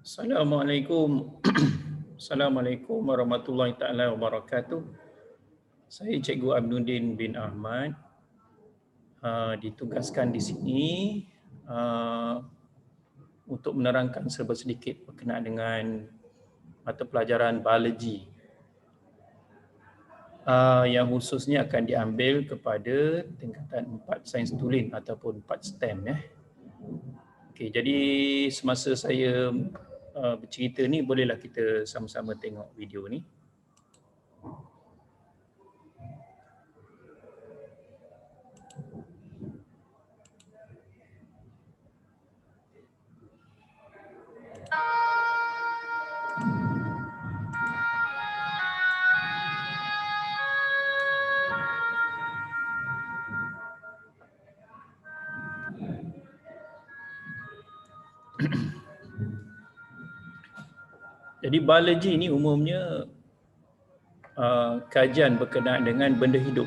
Assalamualaikum. Assalamualaikum warahmatullahi taala wabarakatuh. Saya Cikgu Abdudin bin Ahmad, ditugaskan di sini untuk menerangkan serba sedikit berkenaan dengan mata pelajaran biologi yang khususnya akan diambil kepada tingkatan 4 sains tulen ataupun 4 STEM. Okey, jadi semasa saya bercerita ni, bolehlah kita sama-sama tengok video ni. Jadi biologi ni umumnya kajian berkenaan dengan benda hidup.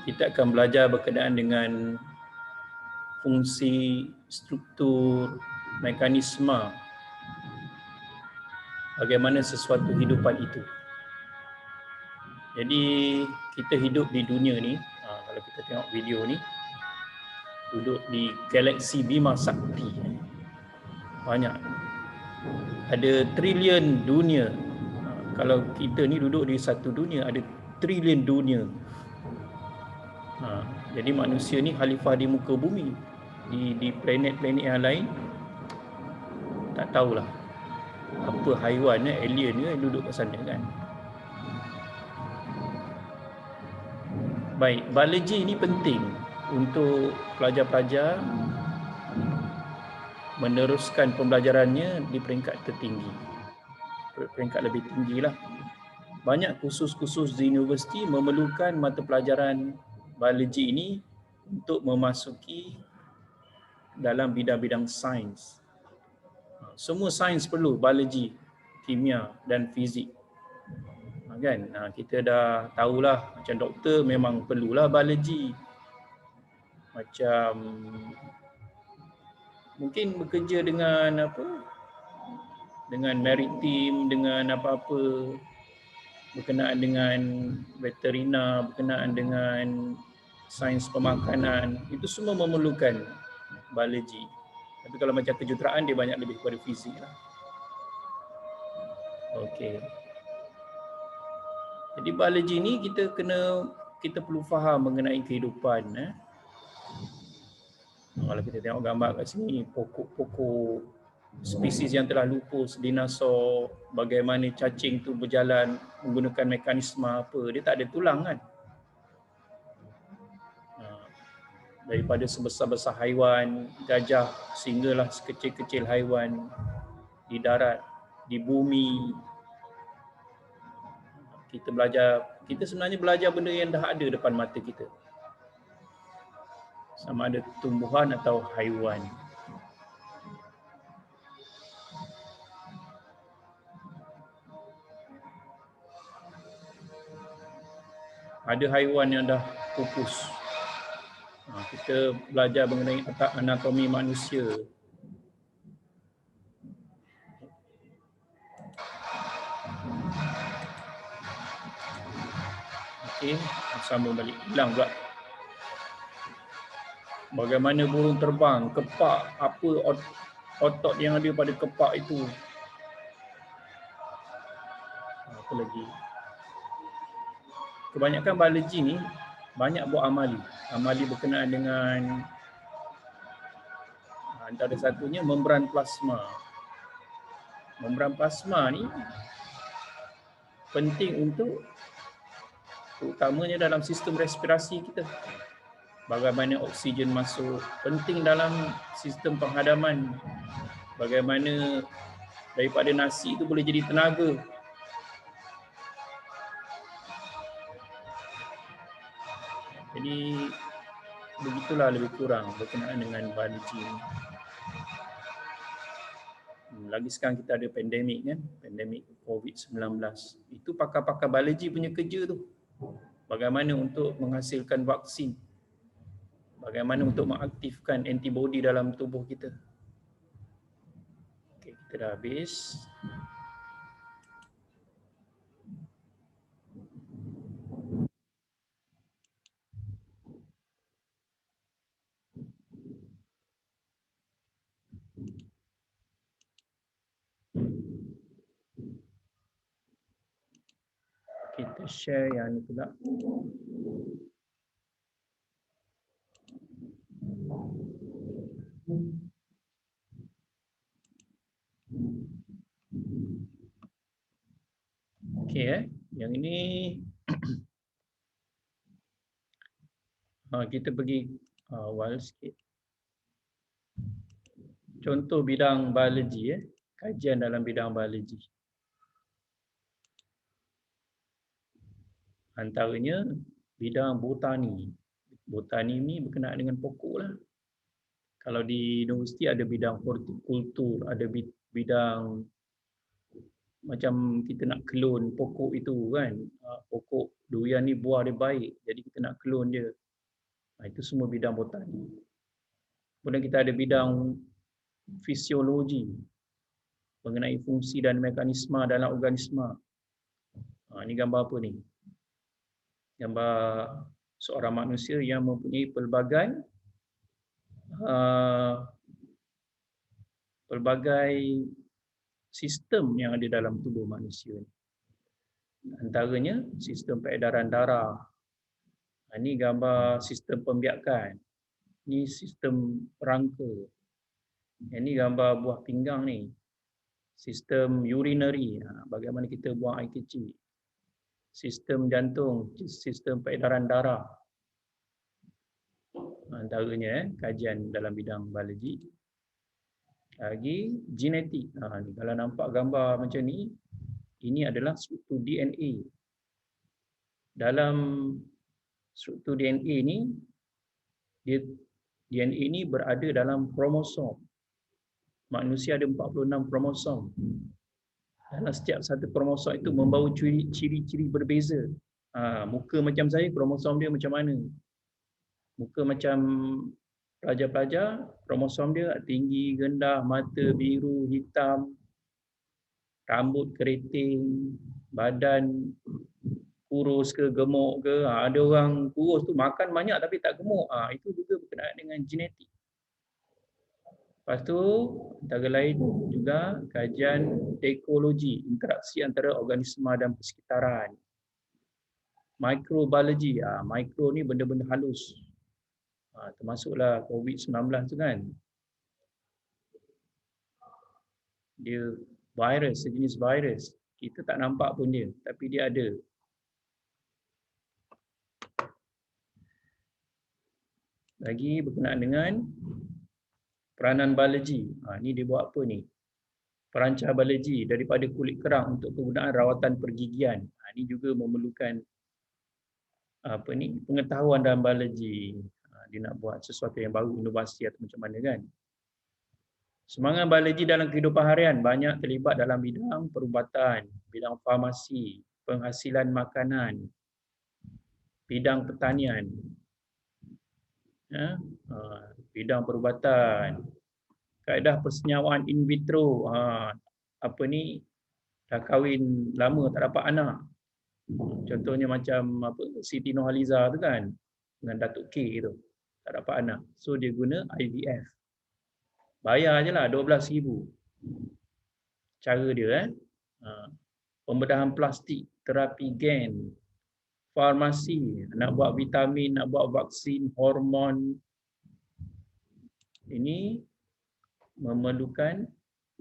Kita akan belajar berkenaan dengan fungsi, struktur, mekanisme bagaimana sesuatu hidupan itu. Jadi kita hidup di dunia ni, kalau kita tengok video ni, duduk di galaksi Bima Sakti. Banyak. Ada trilion dunia. Kalau kita ni duduk di satu dunia, ada trilion dunia. Jadi manusia ni khalifah di muka bumi. Di planet-planet yang lain, tak tahulah apa haiwan, alien ke duduk kat sana kan. Baik, biologi ni penting untuk pelajar-pelajar meneruskan pembelajarannya di peringkat tertinggi, peringkat lebih tinggi lah. Banyak kursus-kursus di universiti memerlukan mata pelajaran biologi ini untuk memasuki dalam bidang-bidang sains. Semua sains perlu biologi, kimia dan fizik. Kan? Kita dah tahulah, macam doktor memang perlulah biologi. Macam mungkin bekerja dengan dengan maritim, dengan apa-apa berkenaan dengan veterina, berkenaan dengan sains pemakanan, itu semua memerlukan biologi. Tapi kalau macam kejuruteraan, dia banyak lebih kepada fizik lah. Okey. Jadi biologi ni kita perlu faham mengenai kehidupan. Kalau kita tengok gambar kat sini, pokok-pokok, spesies yang telah lupus, dinosaur, bagaimana cacing tu berjalan menggunakan mekanisme apa, dia tak ada tulang kan. Daripada sebesar-besar haiwan, gajah, sehinggalah sekecil-kecil haiwan di darat, di bumi. Kita sebenarnya belajar benda yang dah ada depan mata kita. Sama ada tumbuhan atau haiwan. Ada haiwan yang dah pupus. Kita belajar mengenai anatomi manusia. Okey, sambung balik. Hilang pula. Bagaimana burung terbang, kepak, apa otot yang ada pada kepak itu. Apa lagi? Kebanyakan biologi ni banyak buat amali. Amali berkenaan dengan antara satunya membran plasma. Membran plasma ni penting untuk terutamanya dalam sistem respirasi kita. Bagaimana oksigen masuk, penting dalam sistem penghadaman. Bagaimana daripada nasi itu boleh jadi tenaga. Jadi begitulah lebih kurang berkenaan dengan biologi ini. Lagi sekarang kita ada pandemik kan, pandemik COVID-19. Itu pakar-pakar biologi punya kerja tu. Bagaimana untuk menghasilkan vaksin. Bagaimana untuk mengaktifkan antibodi dalam tubuh kita. Okay, kita kita dah habis. Kita share yang ni pula. Okey yang ini kita pergi awal sikit. Contoh bidang biologi kajian dalam bidang biologi. Antaranya bidang botani. Botani ni berkenaan dengan pokok lah. Kalau di universiti ada bidang hortikultur, ada bidang macam kita nak klon pokok itu kan. Pokok durian ni buah dia baik, jadi kita nak klon dia. Itu semua bidang botani. Kemudian kita ada bidang fisiologi mengenai fungsi dan mekanisme dalam organisma. Ini gambar apa ni? Gambar seorang manusia yang mempunyai pelbagai sistem yang ada dalam tubuh manusia. Antaranya sistem peredaran darah. Ini gambar sistem pembiakan. Ini sistem rangka. Ini gambar buah pinggang ni. Sistem urinary, bagaimana kita buang air kecil. Sistem jantung, sistem peredaran darah. Antaranya kajian dalam bidang biologi. Lagi genetik. Ni, kalau nampak gambar macam ni, ini adalah struktur DNA. Dalam struktur DNA ni, DNA ini berada dalam kromosom. Manusia ada 46 kromosom. Dalam setiap satu kromosom itu membawa ciri-ciri berbeza. Muka macam saya, kromosom dia macam mana? Muka macam pelajar-pelajar, kromosom dia tinggi, rendah, mata biru, hitam, rambut keriting, badan kurus ke gemuk ke. Ada orang kurus tu makan banyak tapi tak gemuk. Itu juga berkenaan dengan genetik. Lepas tu antara lain juga kajian ekologi, interaksi antara organisma dan persekitaran. Microbiologi, mikro ni benda-benda halus. Termasuklah COVID-19 tu kan. Dia virus, sejenis virus. Kita tak nampak pun dia, tapi dia ada. Lagi berkenaan dengan peranan biologi. Ni dia buat apa ni? Perancah biologi daripada kulit kerang untuk penggunaan rawatan pergigian. Ini juga memerlukan pengetahuan dalam biologi. Dia nak buat sesuatu yang baru, inovasi atau macam mana kan. Semangat biologi dalam kehidupan harian banyak terlibat dalam bidang perubatan, bidang farmasi, penghasilan makanan, bidang pertanian, bidang perubatan, kaedah persenyawaan in vitro. Dah kahwin lama tak dapat anak. Contohnya macam Siti Nurhaliza tu kan, dengan Datuk K tu, tak dapat anak. So dia guna IVF. Bayar je lah 12,000. Cara dia pembedahan plastik, terapi gen, farmasi, nak buat vitamin, nak buat vaksin, hormon. Ini memerlukan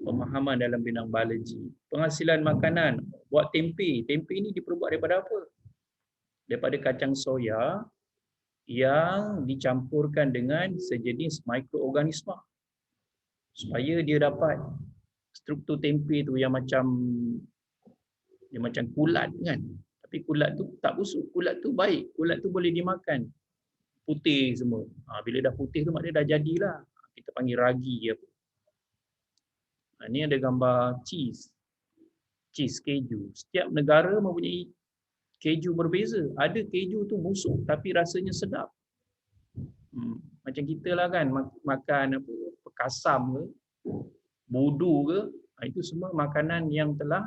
pemahaman dalam bidang biologi. Penghasilan makanan, buat tempe. Tempe ini diperbuat daripada apa? Daripada kacang soya yang dicampurkan dengan sejenis mikroorganisma. Supaya dia dapat struktur tempe tu yang macam kulat kan. Tapi kulat tu tak busuk, kulat tu baik, kulat tu boleh dimakan. Putih semua. Bila dah putih tu maknanya dah jadilah. Kita panggil ragi apa. Ini ada gambar cheese. Cheese, keju. Setiap negara mempunyai keju berbeza. Ada keju tu busuk tapi rasanya sedap. Macam kita lah kan, makan kasam ke, budu ke, Itu semua makanan yang telah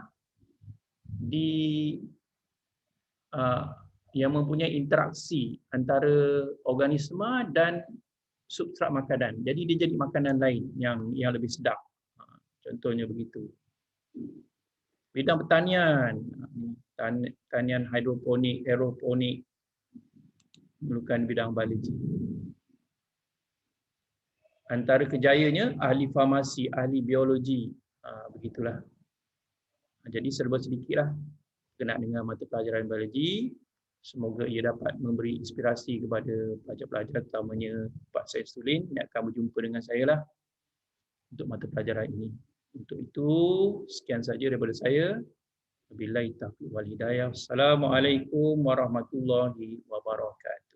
yang mempunyai interaksi antara organisma dan substrat makanan. Jadi dia jadi makanan lain yang lebih sedap. Contohnya begitu. Bidang pertanian, pertanian hidroponik, aeroponik, memerlukan bidang biologi. Antara kejayanya ahli farmasi, ahli biologi, begitulah. Jadi serba sedikitlah berkenaan dengan mata pelajaran biologi. Semoga ia dapat memberi inspirasi kepada pelajar-pelajar, terutamanya Pak Said Sulin yang akan berjumpa dengan saya lah untuk mata pelajaran ini. Untuk itu, sekian saja daripada saya. Wabillahi taufiq wal hidayah. Assalamualaikum warahmatullahi wabarakatuh.